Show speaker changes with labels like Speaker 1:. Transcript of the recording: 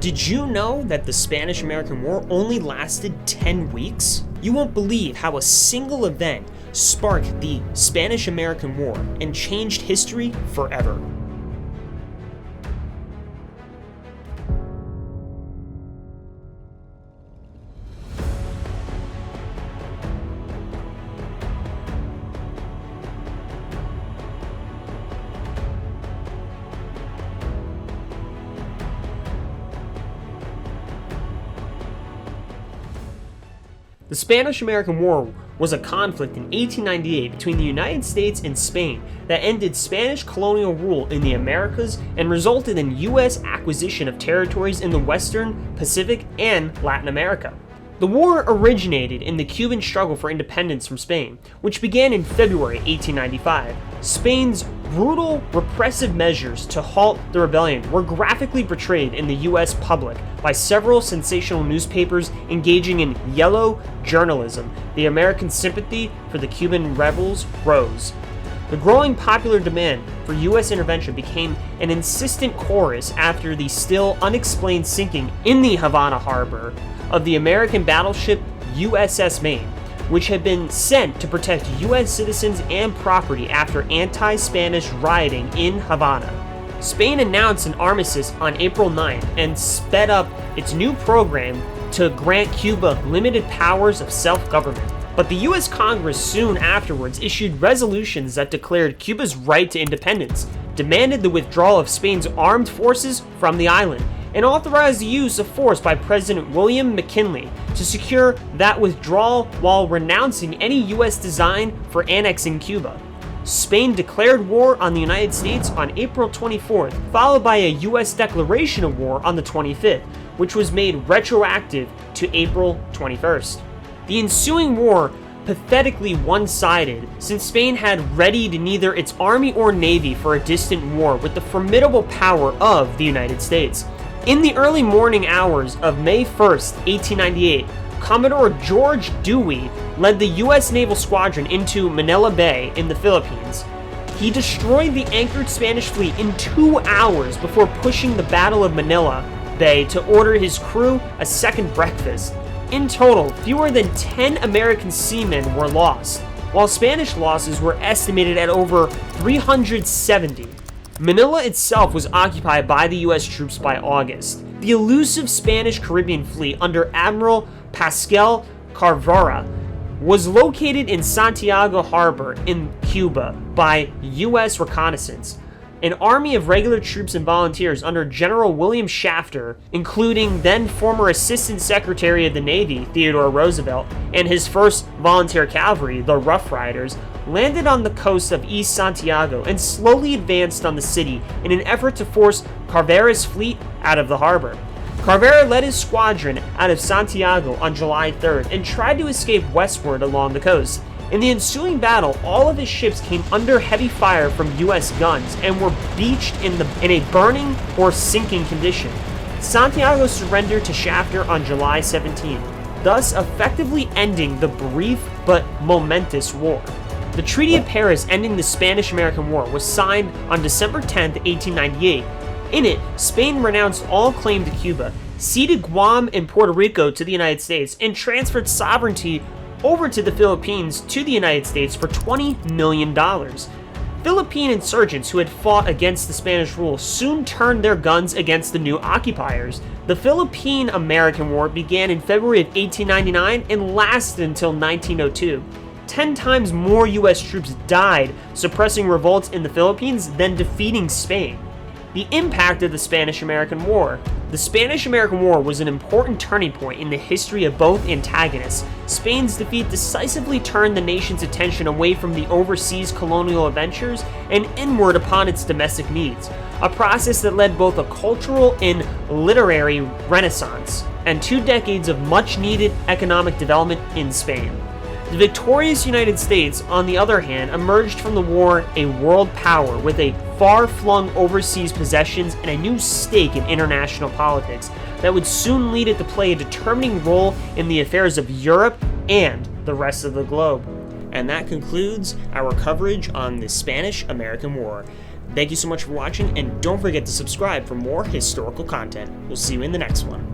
Speaker 1: Did you know that the Spanish-American War only lasted 10 weeks? You won't believe how a single event sparked the Spanish-American War and changed history forever. The Spanish-American War was a conflict in 1898 between the United States and Spain that ended Spanish colonial rule in the Americas and resulted in U.S. acquisition of territories in the Western, Pacific, and Latin America. The war originated in the Cuban struggle for independence from Spain, which began in February 1895. Spain's brutal, repressive measures to halt the rebellion were graphically portrayed in the U.S. public by several sensational newspapers engaging in yellow journalism. The American sympathy for the Cuban rebels rose. The growing popular demand for U.S. intervention became an insistent chorus after the still unexplained sinking in the Havana harbor of the American battleship USS Maine, which had been sent to protect U.S. citizens and property after anti-Spanish rioting in Havana. Spain announced an armistice on April 9th and sped up its new program to grant Cuba limited powers of self-government. But the U.S. Congress soon afterwards issued resolutions that declared Cuba's right to independence, demanded the withdrawal of Spain's armed forces from the island, and authorized the use of force by President William McKinley to secure that withdrawal while renouncing any U.S. design for annexing Cuba. Spain declared war on the United States on April 24th, followed by a U.S. declaration of war on the 25th, which was made retroactive to April 21st. The ensuing war pathetically one-sided, since Spain had readied neither its army or navy for a distant war with the formidable power of the United States. In the early morning hours of May 1st, 1898, Commodore George Dewey led the U.S. naval squadron into Manila Bay in the Philippines. He destroyed the anchored Spanish fleet in 2 hours before pushing the Battle of Manila Bay to order his crew a second breakfast. In total, fewer than 10 American seamen were lost, while Spanish losses were estimated at over 370. Manila itself was occupied by the U.S. troops by August. The elusive Spanish Caribbean fleet under Admiral Pascual Carvara was located in Santiago Harbor in Cuba by U.S. reconnaissance. An army of regular troops and volunteers under General William Shafter, including then former Assistant Secretary of the Navy Theodore Roosevelt, and his first volunteer cavalry, the Rough Riders, landed on the coast of East Santiago and slowly advanced on the city in an effort to force Carvara's fleet out of the harbor. Carvara led his squadron out of Santiago on July 3rd and tried to escape westward along the coast. In the ensuing battle, all of his ships came under heavy fire from U.S. guns and were beached in a burning or sinking condition. Santiago surrendered to Shafter on July 17, thus effectively ending the brief but momentous war. The Treaty of Paris ending the Spanish-American War was signed on December 10, 1898. In it, Spain renounced all claim to Cuba, ceded Guam and Puerto Rico to the United States, and transferred sovereignty over to the Philippines to the United States for $20 million. Philippine insurgents who had fought against the Spanish rule soon turned their guns against the new occupiers. The Philippine-American War began in February of 1899 and lasted until 1902. 10 times more U.S. troops died suppressing revolts in the Philippines than defeating Spain. The impact of the Spanish-American War. The Spanish-American War was an important turning point in the history of both antagonists. Spain's defeat decisively turned the nation's attention away from the overseas colonial adventures and inward upon its domestic needs, a process that led both a cultural and literary renaissance, and 2 decades of much-needed economic development in Spain. The victorious United States, on the other hand, emerged from the war a world power with a far-flung overseas possessions and a new stake in international politics that would soon lead it to play a determining role in the affairs of Europe and the rest of the globe. And that concludes our coverage on the Spanish-American War. Thank you so much for watching, and don't forget to subscribe for more historical content. We'll see you in the next one.